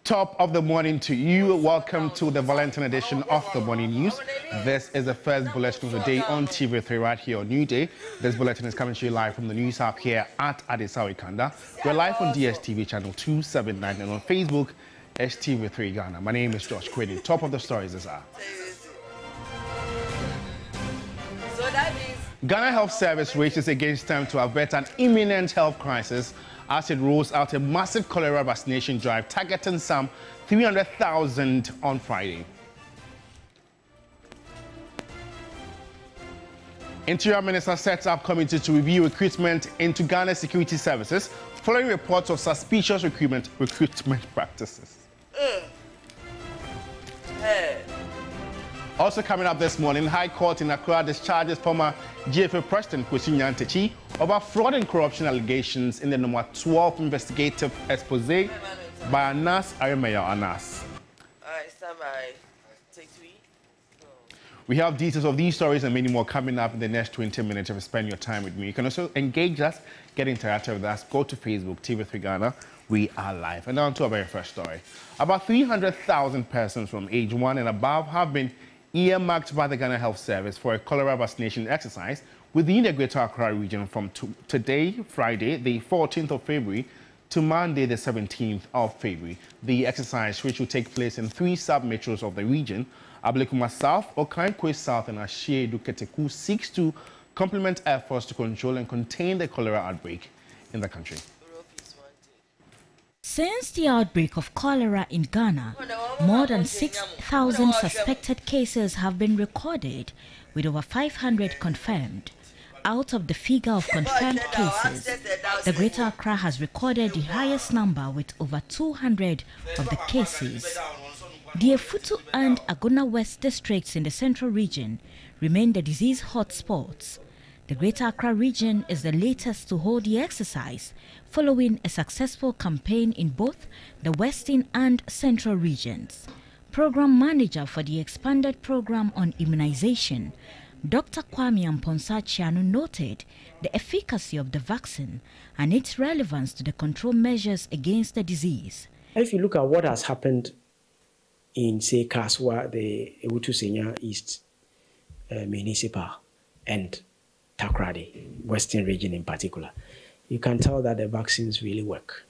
Top of the morning to you. Welcome to the Valentine edition of the Morning News. This is the first bulletin of the day on TV3 right here on New Day. This bulletin is coming to you live from the news hub here at Adesawe Kanda. We're live on DSTV channel 279 and on Facebook as TV3 Ghana. My name is Josh Quinn. Top of the stories is Ghana Health Service races against time to avert an imminent health crisis as it rolls out a massive cholera vaccination drive targeting some 300,000 on Friday. Interior Minister sets up committee to review recruitment into Ghana security services following reports of suspicious recruitment practices. Also coming up this morning, High Court in Accra discharges former GFA President Kwesi Nyantakyi over fraud and corruption allegations in the number 12 investigative expose by Anas Aremeya Anas. We have details of these stories and many more coming up in the next 20 minutes if you spend your time with me. You can also engage us, get interactive with us, go to Facebook, TV3 Ghana. We are live. And now to our very first story. About 300,000 persons from age 1 and above have been earmarked by the Ghana Health Service for a cholera vaccination exercise within the Greater Accra region from today, Friday, the 14th of February, to Monday, the 17th of February. The exercise, which will take place in 3 sub-metros of the region, Ablekuma South, Okankwe South, and Ashie Duketeku, seeks to complement efforts to control and contain the cholera outbreak in the country. Since the outbreak of cholera in Ghana, more than 6,000 suspected cases have been recorded, with over 500 confirmed. Out of the figure of confirmed cases, the Greater Accra has recorded the highest number with over 200 of the cases. The Efutu and Agona West districts in the central region remain the disease hotspots. The Greater Accra region is the latest to hold the exercise, following a successful campaign in both the western and central regions. Program manager for the expanded program on immunization, Dr. Kwame Amponsa-Chianu, noted the efficacy of the vaccine and its relevance to the control measures against the disease. If you look at what has happened in, say, Kaswa, the Ewutu Senya East Municipal, and Takoradi, Western region in particular, you can tell that the vaccines really work.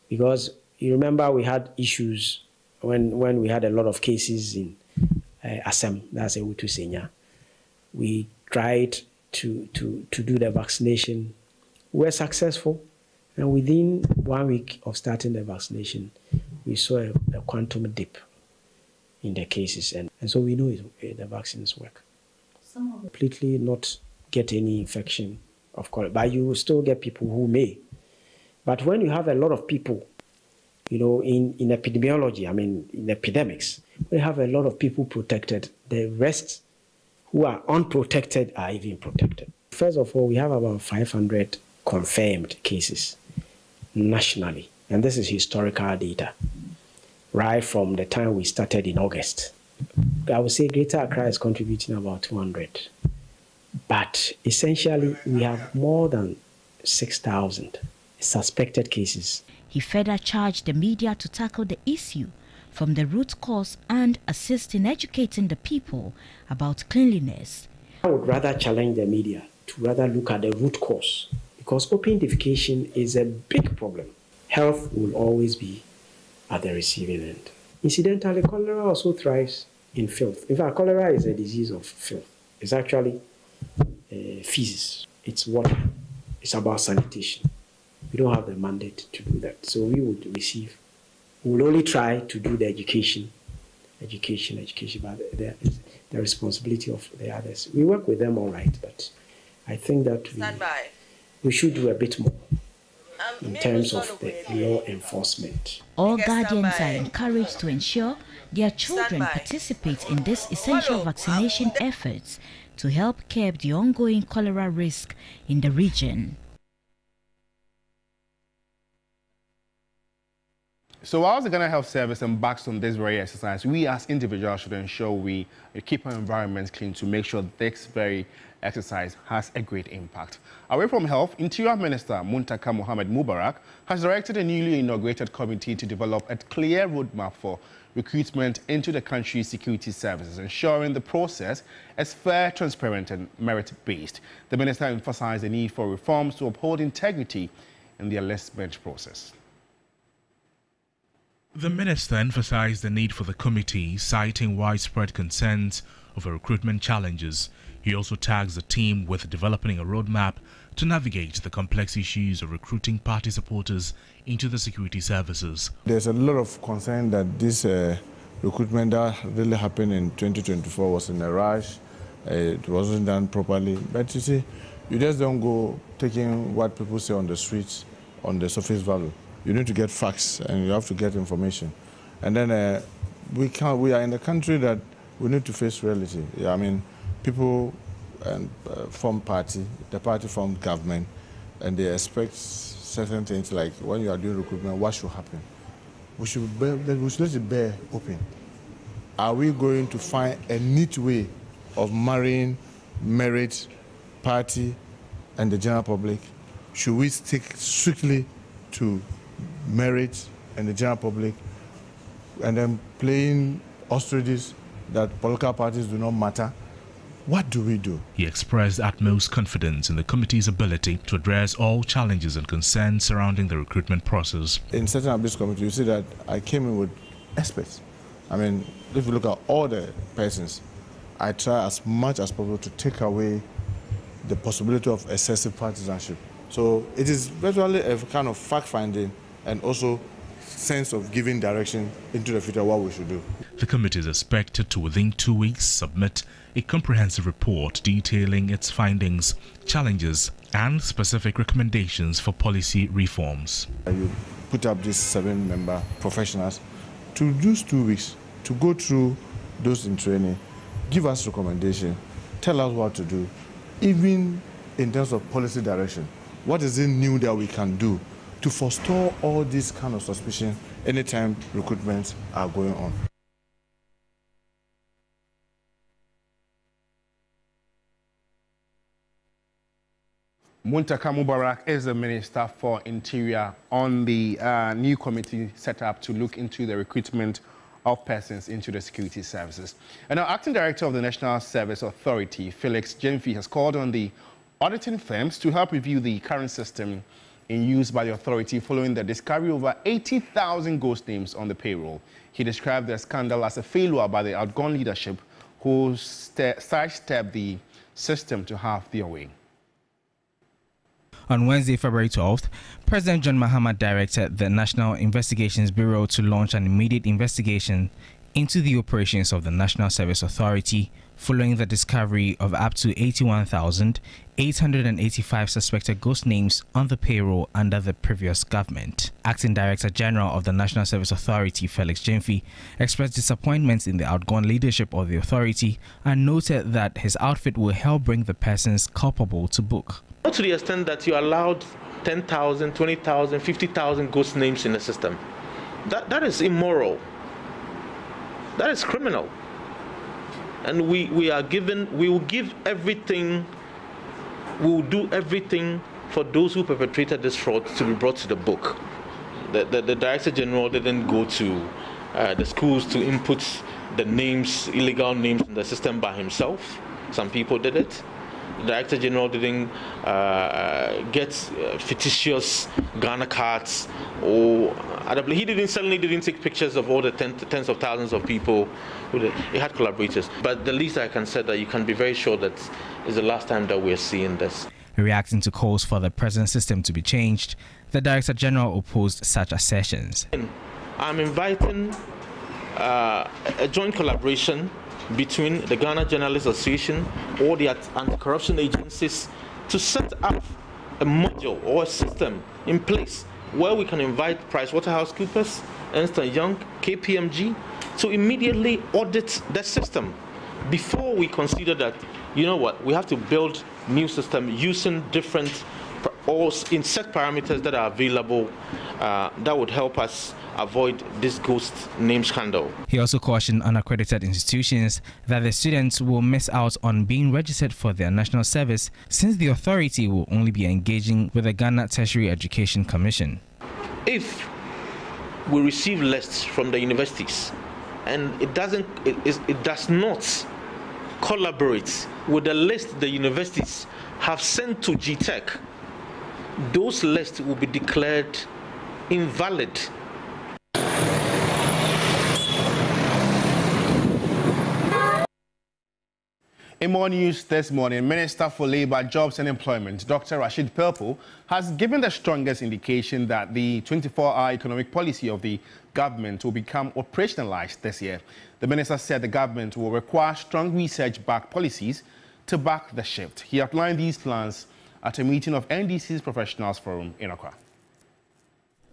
Because you remember we had issues when we had a lot of cases in Assam, that's Ewutu Senya. We tried to do the vaccination. We were successful. And within 1 week of starting the vaccination, we saw a quantum dip in the cases. And so we know the vaccines work. Completely not get any infection of cholera, but you will still get people who may. But when you have a lot of people, you know, in epidemiology, I mean, in epidemics, we have a lot of people protected. The rest who are unprotected are even protected. First of all, we have about 500 confirmed cases nationally, and this is historical data, right from the time we started in August. I would say Greater Accra is contributing about 200. But essentially, we have more than 6,000 suspected cases. He further charged the media to tackle the issue from the root cause and assist in educating the people about cleanliness. I would rather challenge the media to rather look at the root cause, because open defecation is a big problem. Health will always be at the receiving end. Incidentally, cholera also thrives in filth. In fact, cholera is a disease of filth. It's actually feces. It's water. It's about sanitation. We don't have the mandate to do that. So we will only try to do the education, but the responsibility of the others. We work with them all right, but I think that we should do a bit more in terms of the law enforcement. All guardians are encouraged to ensure their children participate in this essential vaccination efforts to help curb the ongoing cholera risk in the region. So whilst the Ghana Health Service embarks on this very exercise, we as individuals should ensure we keep our environments clean to make sure this very exercise has a great impact. Away from health, Interior Minister Muntaka Mohammed Mubarak has directed a newly inaugurated committee to develop a clear roadmap for recruitment into the country's security services, ensuring the process is fair, transparent and merit-based. The minister emphasized the need for reforms to uphold integrity in the enlistment process. The minister emphasized the need for the committee, citing widespread concerns over recruitment challenges. He also tags the team with developing a roadmap to navigate the complex issues of recruiting party supporters into the security services. There's a lot of concern that this recruitment that really happened in 2024 was in a rush. It wasn't done properly. But you see, you just don't go taking what people say on the streets on the surface value. You need to get facts and you have to get information. And then we are in a country that we need to face reality. Yeah, I mean, people form party, the party form government, and they expect certain things like when you are doing recruitment, what should happen? We should let it bear open. Are we going to find a neat way of marrying merit, party, and the general public? Should we stick strictly to merit and the general public, and then playing ostriches that political parties do not matter? What do we do? He expressed utmost confidence in the committee's ability to address all challenges and concerns surrounding the recruitment process. In setting up this committee, you see that I came in with experts. I mean, if you look at all the persons, I try as much as possible to take away the possibility of excessive partisanship. So it is virtually a kind of fact-finding and also sense of giving direction into the future, what we should do. The committee is expected to, within 2 weeks, submit a comprehensive report detailing its findings, challenges and specific recommendations for policy reforms. You put up these 7-member professionals to use 2 weeks to go through those in training, give us recommendations, tell us what to do, even in terms of policy direction. What is it new that we can do to forestall all this kind of suspicion anytime recruitments are going on? Muntaka Mubarak is the Minister for Interior on the new committee set up to look into the recruitment of persons into the security services. And now, Acting Director of the National Service Authority, Felix Jemfi, has called on the auditing firms to help review the current system in use by the authority following the discovery of over 80,000 ghost names on the payroll. He described the scandal as a failure by the outgone leadership who sidestepped the system to have their way. On Wednesday, February 12th, President John Mahama directed the National Investigations Bureau to launch an immediate investigation into the operations of the National Service Authority following the discovery of up to 81,885 suspected ghost names on the payroll under the previous government. Acting Director General of the National Service Authority, Felix Jemfi, expressed disappointment in the outgone leadership of the authority and noted that his outfit will help bring the persons culpable to book. Not to the extent that you allowed 10,000, 20,000, 50,000 ghost names in the system. That is immoral. That is criminal. And we will give everything, we will do everything for those who perpetrated this fraud to be brought to the book. The Director General didn't go to the schools to input the names, illegal names in the system by himself. Some people did it. The Director General didn't get fictitious Ghana cards, or he certainly didn't take pictures of all the tens of thousands of people. He had collaborators. But the least I can say that you can be very sure that is the last time that we're seeing this. Reacting to calls for the present system to be changed, the Director General opposed such assertions. I'm inviting a joint collaboration between the Ghana Journalists Association or the anti-corruption agencies to set up a module or a system in place where we can invite PricewaterhouseCoopers, Ernst & Young, KPMG to immediately audit the system before we consider that, you know what, we have to build new system using different or in set parameters that are available that would help us avoid this ghost name scandal. He also cautioned unaccredited institutions that the students will miss out on being registered for their national service, since the authority will only be engaging with the Ghana Tertiary Education Commission. If we receive lists from the universities and it does not collaborate with the list the universities have sent to GTech, those lists will be declared invalid. In more news this morning, Minister for Labour, Jobs and Employment, Dr. Rashid Pelpo, has given the strongest indication that the 24-hour economic policy of the government will become operationalized this year. The minister said the government will require strong research-backed policies to back the shift. He outlined these plans at a meeting of NDC's Professionals Forum in Accra.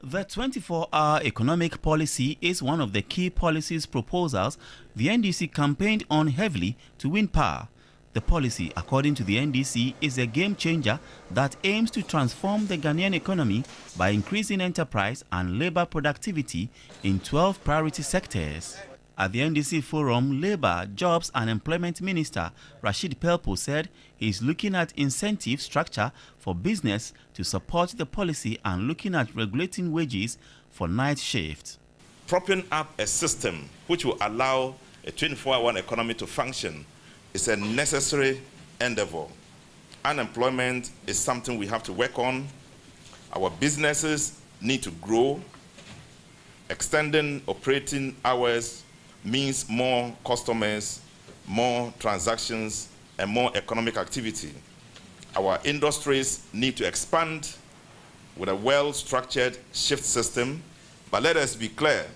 The 24-hour economic policy is one of the key policies proposals the NDC campaigned on heavily to win power. The policy, according to the NDC, is a game changer that aims to transform the Ghanaian economy by increasing enterprise and labor productivity in 12 priority sectors. At the NDC forum, Labour, Jobs and Employment Minister Rashid Pelpo said he is looking at incentive structure for business to support the policy and looking at regulating wages for night shift. Propping up a system which will allow a 24-hour economy to function is a necessary endeavor. Unemployment is something we have to work on. Our businesses need to grow. Extending operating hours means more customers, more transactions, and more economic activity. Our industries need to expand with a well-structured shift system, but let us be clear,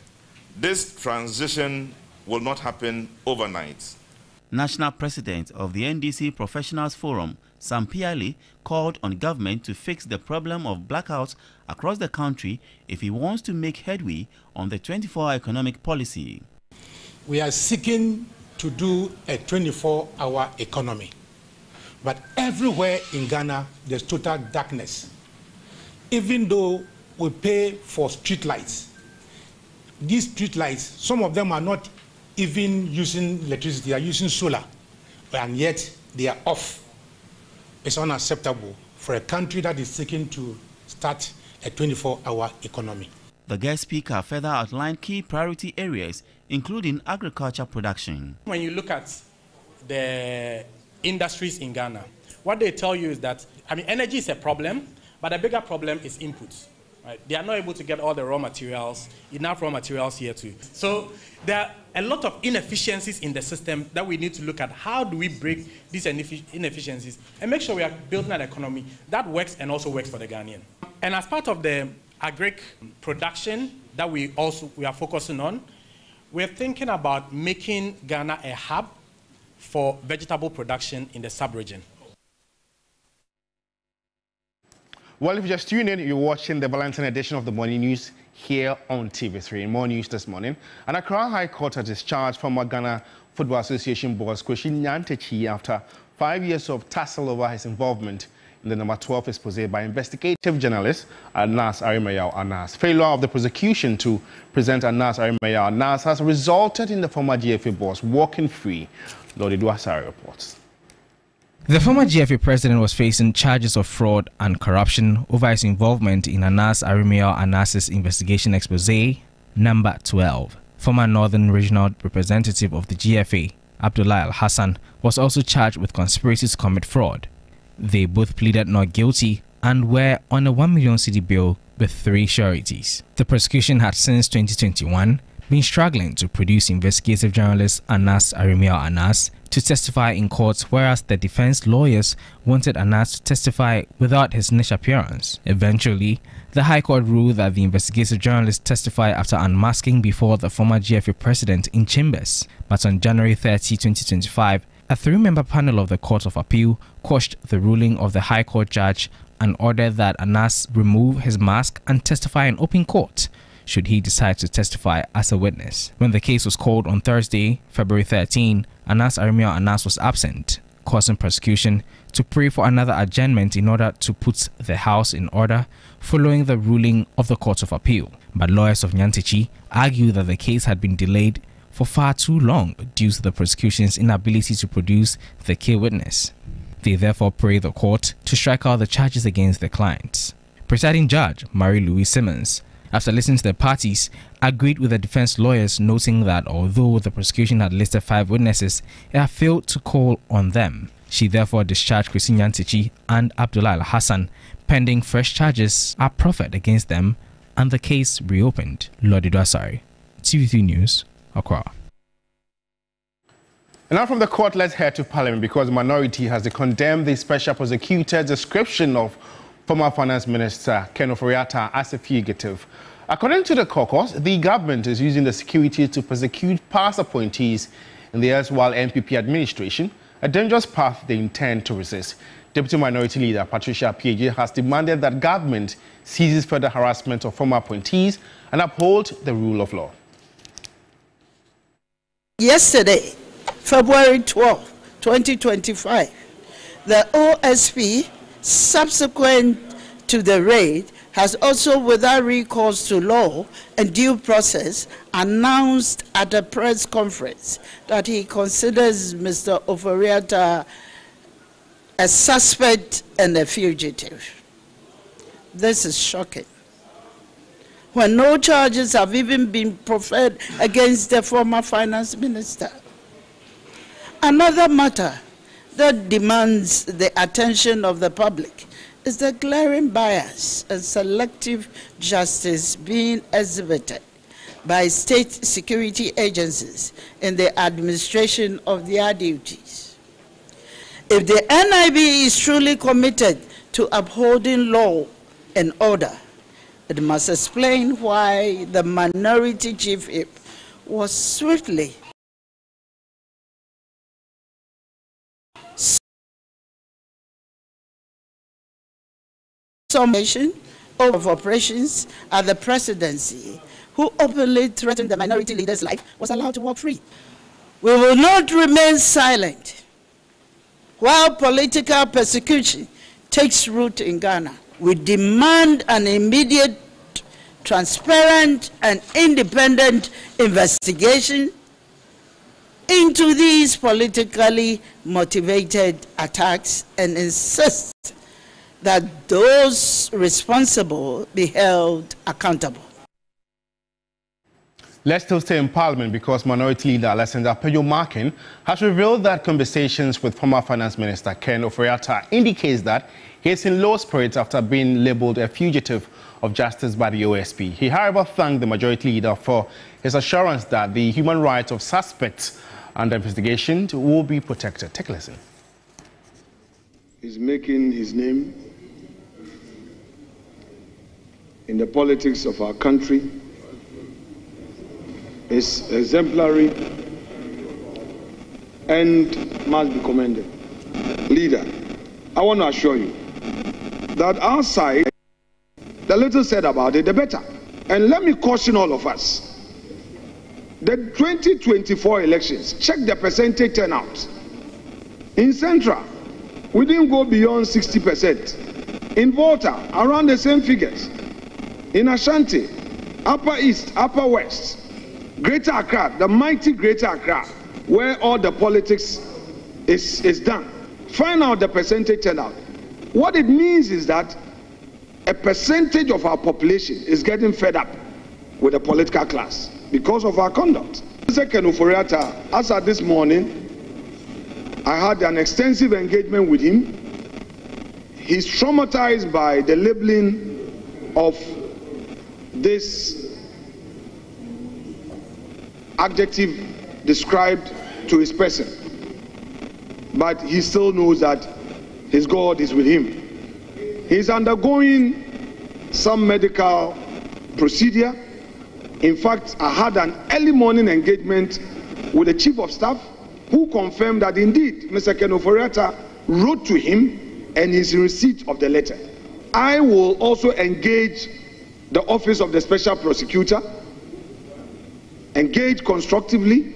this transition will not happen overnight. National President of the NDC Professionals Forum, Sam Piali, called on government to fix the problem of blackouts across the country if he wants to make headway on the 24-hour economic policy. We are seeking to do a 24-hour economy. But everywhere in Ghana, there's total darkness. Even though we pay for street lights, these street lights, some of them are not even using electricity, they are using solar, and yet they are off. It's unacceptable for a country that is seeking to start a 24-hour economy. The guest speaker further outlined key priority areas, including agriculture production. When you look at the industries in Ghana, what they tell you is that, energy is a problem, but a bigger problem is inputs. Right? They are not able to get all the raw materials, enough raw materials here too. So there are a lot of inefficiencies in the system that we need to look at. How do we break these inefficiencies and make sure we are building an economy that works and also works for the Ghanaian? And as part of the agric production that we are focusing on, we're thinking about making Ghana a hub for vegetable production in the sub-region. Well, if you're just tuning in, you're watching the Valentine edition of the Morning News here on TV3. In more news this morning, an Accra High Court has discharged former Ghana Football Association boss Kwesi Nyantakyi after 5 years of tussle over his involvement in the number 12 expose by investigative journalist Anas Arimayao Anas. Failure of the prosecution to present Anas Arimayao Anas has resulted in the former GFA boss walking free. Lord Eduasari reports. The former GFA president was facing charges of fraud and corruption over his involvement in Anas Arimayao Anas's investigation expose number 12. Former Northern Regional Representative of the GFA, Abdullah Al-Hassan, was also charged with conspiracy to commit fraud. They both pleaded not guilty and were on a 1 million cedi bail with 3 sureties. The prosecution had since 2021 been struggling to produce investigative journalist Anas Arimayao Anas to testify in court, whereas the defense lawyers wanted Anas to testify without his niche appearance. Eventually, the High Court ruled that the investigative journalist testify after unmasking before the former GFA president in chambers. But on January 30, 2025, a 3-member panel of the Court of Appeal quashed the ruling of the High Court judge and ordered that Anas remove his mask and testify in open court should he decide to testify as a witness. When the case was called on Thursday, February 13, Anas Arimayao Anas was absent. causing prosecution to pray for another adjournment in order to put the house in order following the ruling of the Court of Appeal. But lawyers of Nyantichi argue that the case had been delayed for far too long due to the prosecution's inability to produce the key witness. They therefore pray the court to strike out the charges against their clients. Presiding Judge Marie-Louise Simmons, after listening to the parties, agreed with the defense lawyers, noting that although the prosecution had listed 5 witnesses, it had failed to call on them. She therefore discharged Christine Nyantichi and Abdullah Al-Hassan, pending fresh charges are proffered against them and the case reopened. Lord Idwasari, TV3 News, Accra. And now from the court, let's head to Parliament because the minority has condemned the special prosecutor's description of former Finance Minister Ken Ofori-Atta as a fugitive. According to the caucus, the government is using the security to persecute past appointees in the erstwhile NPP administration, a dangerous path they intend to resist. Deputy Minority Leader Patricia PAG has demanded that government ceases further harassment of former appointees and uphold the rule of law. Yesterday, February 12, 2025, the OSP, subsequent to the raid, has also, without recourse to law and due process, announced at a press conference that he considers Mr. Ofori-Atta a suspect and a fugitive. This is shocking. When no charges have even been proffered against the former finance minister. Another matter that demands the attention of the public is the glaring bias and selective justice being exhibited by state security agencies in the administration of their duties. If the NIB is truly committed to upholding law and order, it must explain why the minority chief whip was swiftly summation of operations at the presidency, who openly threatened the minority leader's life, was allowed to walk free. We will not remain silent while political persecution takes root in Ghana. We demand an immediate, transparent, and independent investigation into these politically motivated attacks and insist that those responsible be held accountable. Let's still stay in Parliament because Minority Leader Alexander Peyo-Markin has revealed that conversations with former Finance Minister Ken Ofori-Atta indicates that he is in low spirits after being labelled a fugitive of justice by the OSP. He, however, thanked the Majority Leader for his assurance that the human rights of suspects under investigation will be protected. Take a listen. He's making his name in the politics of our country. Is exemplary and must be commended. Leader, I want to assure you that our side, the little said about it, the better. And let me caution all of us. The 2024 elections, check the percentage turnout. In Central, we didn't go beyond 60%. In Volta, around the same figures. In Ashanti, Upper East, Upper West, Greater Accra, the mighty Greater Accra, where all the politics is done. Find out the percentage turnout. What it means is that a percentage of our population is getting fed up with the political class because of our conduct. Second, Ofori-Atta, as at this morning, I had an extensive engagement with him. He's traumatized by the labeling of this adjective described to his person, but he still knows that his God is with him. He's undergoing some medical procedure. In fact, I had an early morning engagement with the Chief of Staff who confirmed that indeed Mr. Ken Ofori-Atta wrote to him and he's in receipt of the letter. I will also engage the Office of the Special Prosecutor, engage constructively,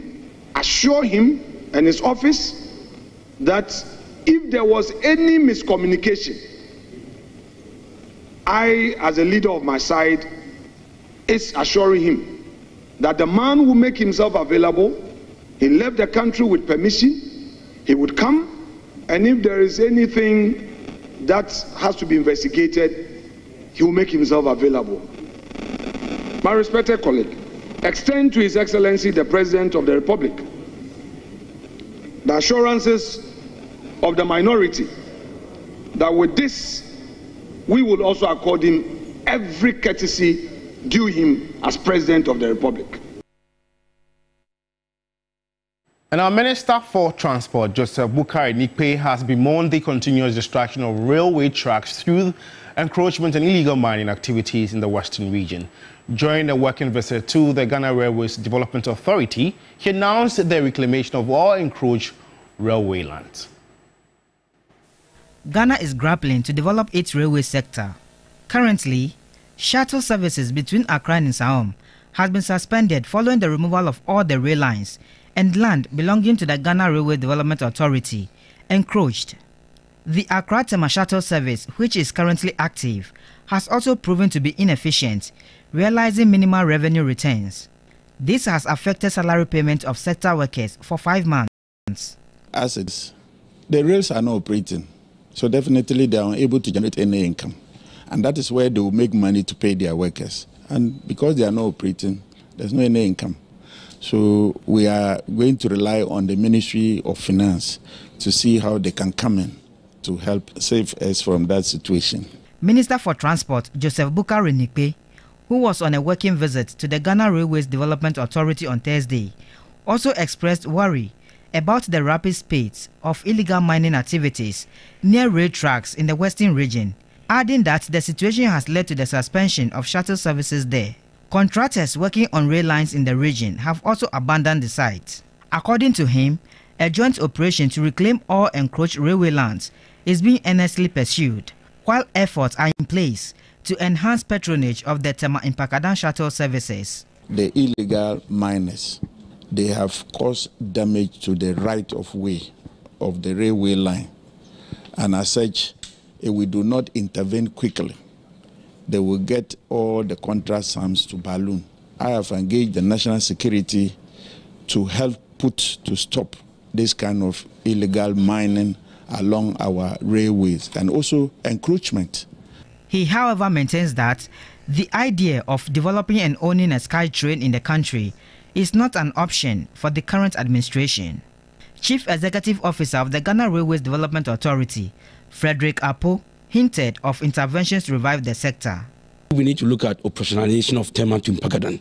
assure him and his office that if there was any miscommunication, I, as a leader of my side, is assuring him that the man will make himself available. He left the country with permission. He would come, and if there is anything that has to be investigated, he will make himself available. My respected colleague, extend to His Excellency the President of the Republic the assurances of the minority that with this we will also accord him every courtesy due him as President of the Republic. And our Minister for Transport, Joseph Boakai Nikpe, has bemoaned the continuous destruction of railway tracks through encroachment and illegal mining activities in the Western region. During a working visit to the Ghana Railways Development Authority, he announced the reclamation of all encroached railway lands. Ghana is grappling to develop its railway sector. Currently, shuttle services between Accra and Saom has been suspended following the removal of all the rail lines and land belonging to the Ghana Railway Development Authority encroached. The Accra-Tema shuttle service, which is currently active, has also proven to be inefficient, realizing minimal revenue returns. This has affected salary payment of sector workers for 5 months. As it's, the rails are not operating, so definitely they are unable to generate any income. And that is where they will make money to pay their workers. And because they are not operating, there's no any income. So we are going to rely on the Ministry of Finance to see how they can come in to help save us from that situation. Minister for Transport, Joseph Boakai Nikpe, who was on a working visit to the Ghana Railways Development Authority on Thursday, also expressed worry about the rapid pace of illegal mining activities near rail tracks in the Western region, adding that the situation has led to the suspension of shuttle services there. Contractors working on rail lines in the region have also abandoned the site. According to him, a joint operation to reclaim all encroached railway lands is being earnestly pursued, while efforts are in place to enhance patronage of the Tema Impakadan shuttle services. The illegal miners, they have caused damage to the right of way of the railway line. And as such, if we do not intervene quickly, they will get all the contract sums to balloon. I have engaged the national security to help to stop this kind of illegal mining along our railways and also encroachment. He, however, maintains that the idea of developing and owning a sky train in the country is not an option for the current administration. Chief Executive Officer of the Ghana Railways Development Authority, Frederick Apo, hinted of interventions to revive the sector. We need to look at operationalization of Tema to Mpakadan.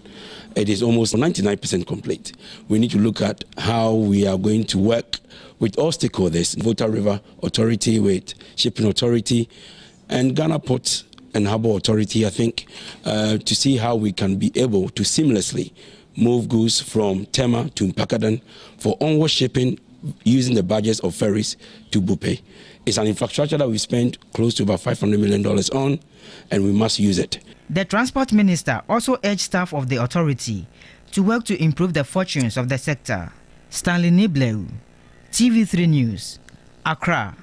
It is almost 99% complete. We need to look at how we are going to work with all stakeholders, Volta River Authority, with Shipping Authority, and Ghana Ports and Harbour Authority, I think, to see how we can be able to seamlessly move goods from Tema to Mpakadan for onward shipping using the barges of ferries to Bupe. It's an infrastructure that we spent close to about $500 million on, and we must use it. The Transport Minister also urged staff of the authority to work to improve the fortunes of the sector. Stanley Nibleu, TV3 News, Accra.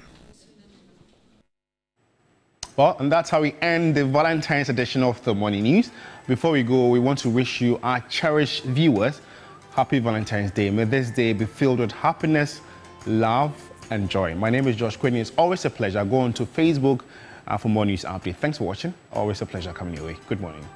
Well, and that's how we end the Valentine's edition of the Morning News. Before we go, we want to wish you, our cherished viewers, happy Valentine's Day. May this day be filled with happiness, love, and joy. My name is Josh Quinn. It's always a pleasure. Go on to Facebook for more news updates. Thanks for watching. Always a pleasure coming your way. Good morning.